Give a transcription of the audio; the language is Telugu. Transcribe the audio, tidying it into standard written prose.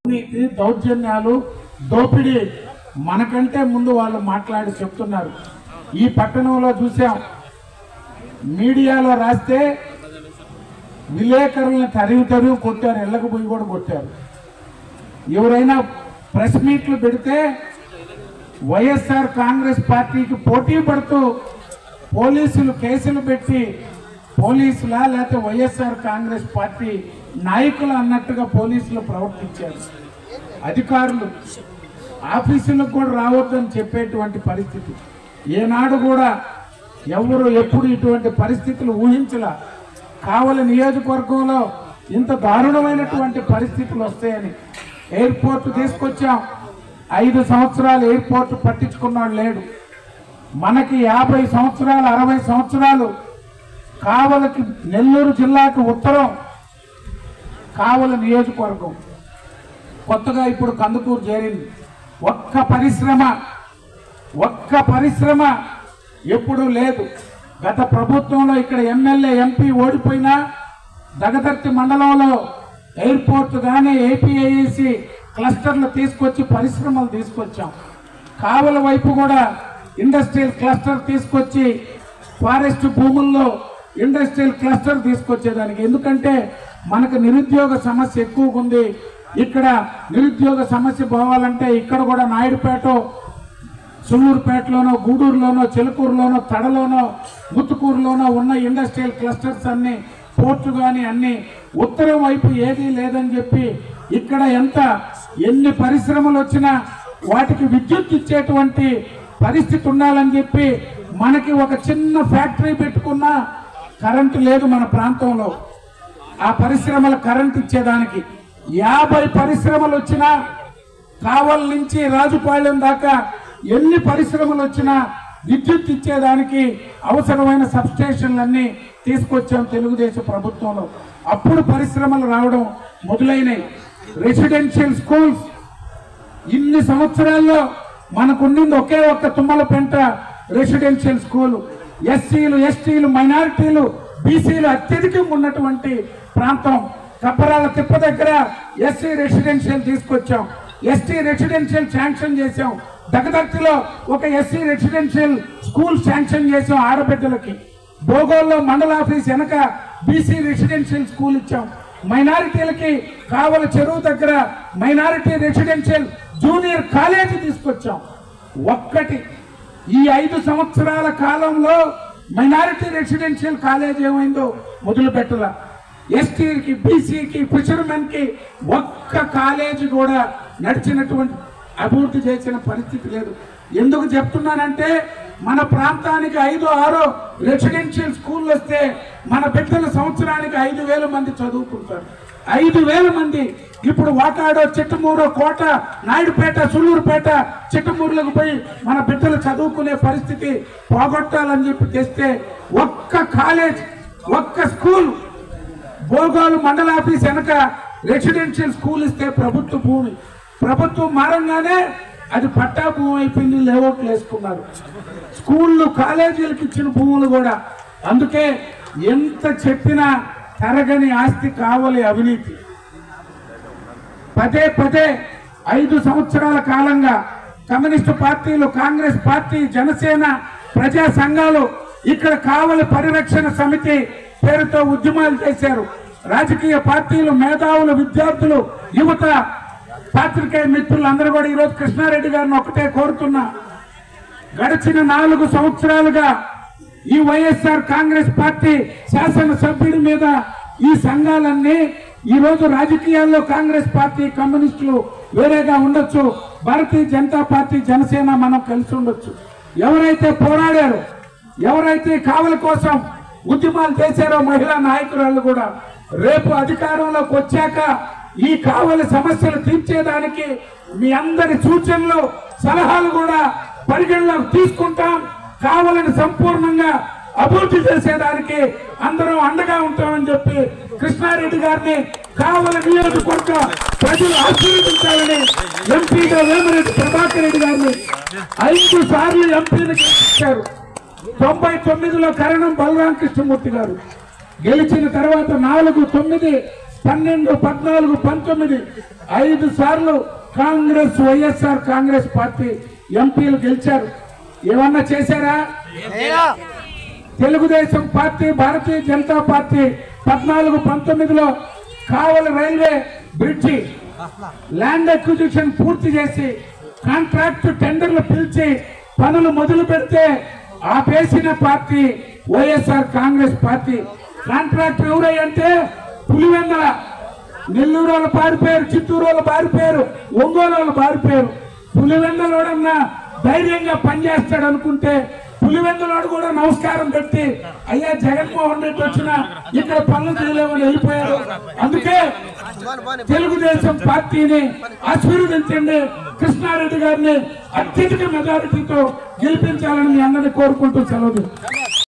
అవినీతి దౌర్జన్యాలు దోపిడీ మనకంటే ముందు వాళ్ళు మాట్లాడి చెప్తున్నారు. ఈ పట్టణంలో చూసాం, మీడియాలో రాస్తే విలేకరులను తరివి కొట్టారు, ఇళ్లకు పోయి కూడా కొట్టారు. ఎవరైనా ప్రెస్ మీట్లు పెడితే వైఎస్ఆర్ కాంగ్రెస్ పార్టీకి పోటీ పడుతూ పోలీసులు కేసులు పెట్టి పోలీసులా లేకపోతే వైఎస్ఆర్ కాంగ్రెస్ పార్టీ నాయకులు అన్నట్టుగా పోలీసులు ప్రవర్తించారు. అధికారులు ఆఫీసులకు కూడా రావద్దని చెప్పేటువంటి పరిస్థితి. ఏనాడు కూడా ఎవరు ఎప్పుడు ఇటువంటి పరిస్థితులు ఊహించలా. కావలి నియోజకవర్గంలో ఇంత దారుణమైనటువంటి పరిస్థితులు వస్తాయని ఎయిర్పోర్ట్ తీసుకొచ్చాం. 5 సంవత్సరాలు ఎయిర్పోర్ట్ పట్టించుకున్నాడు లేడు. మనకి 50 సంవత్సరాలు 60 సంవత్సరాలు కావలికి నెల్లూరు జిల్లాకు ఉత్తరం కావలి నియోజకవర్గం. కొత్తగా ఇప్పుడు కందుకూరు చేరింది. ఒక్క పరిశ్రమ ఎప్పుడూ లేదు. గత ప్రభుత్వంలో ఇక్కడ ఎమ్మెల్యే ఎంపీ ఓడిపోయినా దగదర్తి మండలంలో ఎయిర్పోర్ట్ కానీ ఏపీఐసి క్లస్టర్లు తీసుకొచ్చి పరిశ్రమలు తీసుకొచ్చాం. కావలి వైపు కూడా ఇండస్ట్రియల్ క్లస్టర్ తీసుకొచ్చి ఫారెస్ట్ భూముల్లో ఇండస్ట్రియల్ క్లస్టర్ తీసుకొచ్చేదానికి. ఎందుకంటే మనకు నిరుద్యోగ సమస్య ఎక్కువగా ఉంది. ఇక్కడ నిరుద్యోగ సమస్య పోవాలంటే ఇక్కడ కూడా నాయుడుపేట, సుళ్ళూరుపేటలోనో, గూడూరులోనో, చిలుకూరులోనో, తడలోనో, ముత్తుకూరులోనో ఉన్న ఇండస్ట్రియల్ క్లస్టర్స్ అన్ని పోర్టు కానీ అన్ని ఉత్తరం వైపు ఏదీ లేదని చెప్పి ఇక్కడ ఎన్ని పరిశ్రమలు వచ్చినా వాటికి విద్యుత్ ఇచ్చేటువంటి పరిస్థితి ఉండాలని చెప్పి మనకి ఒక చిన్న ఫ్యాక్టరీ పెట్టుకున్నా కరెంటు లేదు మన ప్రాంతంలో. ఆ పరిశ్రమల కరెంట్ ఇచ్చేదానికి 50 పరిశ్రమలు వచ్చినా కావలి నుంచి రాజుపాళ్యం దాకా ఎన్ని పరిశ్రమలు వచ్చినా విద్యుత్ ఇచ్చేదానికి అవసరమైన సబ్స్టేషన్లన్నీ తీసుకొచ్చాం తెలుగుదేశం ప్రభుత్వంలో. అప్పుడు పరిశ్రమలు రావడం మొదలైనవి. రెసిడెన్షియల్ స్కూల్స్ ఇన్ని సంవత్సరాల్లో మనకుండింది ఒకే ఒక్క తుమ్మలపెంట రెసిడెన్షియల్ స్కూల్. ఎస్సీలు, ఎస్టీలు, మైనారిటీలు, బీసీలు అత్యధికంగా ఉన్నటువంటి ప్రాంతం. కప్పరాల తిప్ప దగ్గర ఎస్సీ రెసిడెన్షియల్ తీసుకొచ్చాం. ఎస్టీ రెసిడెన్షియల్ శాంక్షన్ చేశాం. దగదర్తిలో ఒక ఎస్సీ రెసిడెన్షియల్ స్కూల్ శాంక్షన్ చేసాం ఆడబిడ్డలకి. బోగోల్లో మండల ఆఫీస్ వెనక బీసీ రెసిడెన్షియల్ స్కూల్ ఇచ్చాం. మైనారిటీలకి కావలి చెరువు దగ్గర మైనారిటీ రెసిడెన్షియల్ జూనియర్ కాలేజీ తీసుకొచ్చాం. ఈ 5 సంవత్సరాల కాలంలో మైనారిటీ రెసిడెన్షియల్ కాలేజ్ ఏమైందో మొదలు పెట్టాల. ఎస్టీకి, బీసీకి, ఫిషర్మెన్ కి ఒక్క కాలేజీ కూడా నడిచినటువంటి అభివృద్ధి చేసిన పరిస్థితి లేదు. ఎందుకు చెప్తున్నానంటే మన ప్రాంతానికి 5-6 రెసిడెన్షియల్ స్కూల్ వస్తే మన బిడ్డల సంవత్సరానికి 5,000 మంది చదువుకుంటారు. 5,000 మంది ఇప్పుడు వాకాడో, చిట్టమూరు, కోట, నాయుడుపేట, సుళ్ళూరుపేట, చిట్టమూరులకు పోయి మన బిడ్డలు చదువుకునే పరిస్థితి పోగొట్టాలని చెప్పి తెస్తే ఒక్క కాలేజ్, ఒక్క స్కూల్, బోగాలు మండల ఆఫీస్ వెనక రెసిడెన్షియల్ స్కూల్ ఇస్తే ప్రభుత్వ భూమి. ప్రభుత్వం మారంగానే అది పట్టా భూమి అయిపోయింది. లేఅవుట్లు వేసుకున్నారు. స్కూళ్ళు, కాలేజీలకు ఇచ్చిన భూములు కూడా. అందుకే ఎంత చెప్పినా తరగని ఆస్తి కావలి అవినీతి. పదే 5 సంవత్సరాల కాలంగా కమ్యూనిస్టు పార్టీలు, కాంగ్రెస్ పార్టీ, జనసేన, ప్రజా సంఘాలు ఇక్కడ కావలి పరిరక్షణ సమితి పేరుతో ఉద్యమాలు చేశారు. రాజకీయ పార్టీలు, మేధావులు, విద్యార్థులు, యువత, పాత్రికేయ మిత్రులు అందరూ కూడా ఈరోజు కృష్ణారెడ్డి గారిని ఒకటే కోరుతున్నా. గడిచిన 4 సంవత్సరాలుగా ఈ వైఎస్ఆర్ కాంగ్రెస్ పార్టీ శాసనసభ్యుడి మీద ఈ సంఘాలన్నీ ఈరోజు రాజకీయాల్లో కాంగ్రెస్ పార్టీ, కమ్యూనిస్టులు వేరేగా ఉండొచ్చు, భారతీయ జనతా పార్టీ, జనసేన మనం కలిసి ఉండొచ్చు. ఎవరైతే పోరాడారో, ఎవరైతే కావలి కోసం ఉద్యమాలు చేశారో మహిళా నాయకురాళ్ళు కూడా రేపు అధికారంలోకి వచ్చాక ఈ కావలి సమస్యలు తీర్చేదానికి మీ అందరి సూచనలు, సలహాలు కూడా పరిగణలోకి తీసుకుంటాం. కావలిని సంపూర్ణంగా అభివృద్ధి చేసేదానికి అందరం అండగా ఉంటామని చెప్పి కృష్ణారెడ్డి గారిని, కావలి నియోజకవర్గ ప్రజలు ఆశీర్వదించాలని ఎంపీగా వేమిరెడ్డి ప్రభాకర్ రెడ్డి గారిని 5 సార్లు ఎంపీని గెలిపించారు. 99లో కరణం బలరామ కృష్ణమూర్తి గారు గెలిచిన తర్వాత 4, 9 12, 14, 19 5 సార్లు కాంగ్రెస్ వైఎస్ఆర్ కాంగ్రెస్ పార్టీ ఎంపీలు గెలిచారు. ఏమన్నా చేశారా? తెలుగుదేశం పార్టీ, భారతీయ జనతా పార్టీ 14, 19లో కావలి రైల్వే బ్రిడ్జి ల్యాండ్ అక్విజిషన్ పూర్తి చేసి కాంట్రాక్ట్ టెండర్లు పిలిచి పనులు మొదలు పెడితే ఆపేసిన party YSR Congress party. Contractor ఎవరంటే పులివెందుల, నెల్లూరు వాళ్ళు పారిపోయారు, చిత్తూరు వాళ్ళు పారిపోయారు, ఒంగోలు వాళ్ళు పారిపోయారు. పులివెందులోడన్నా ధైర్యంగా పనిచేస్తాడు అనుకుంటే పులివెందులోడు కూడా నమస్కారం పెట్టి అయ్యా జగన్మోహన్ రెడ్డి వచ్చినా ఇక్కడ పనులు చేయలేమని వెళ్ళిపోయారు. అందుకే తెలుగుదేశం పార్టీని ఆశీర్వదించండి, కృష్ణారెడ్డి గారిని అత్యధిక మెజారిటీతో గెలిపించాలని మీ అందరినీ కోరుకుంటూ సెలవు.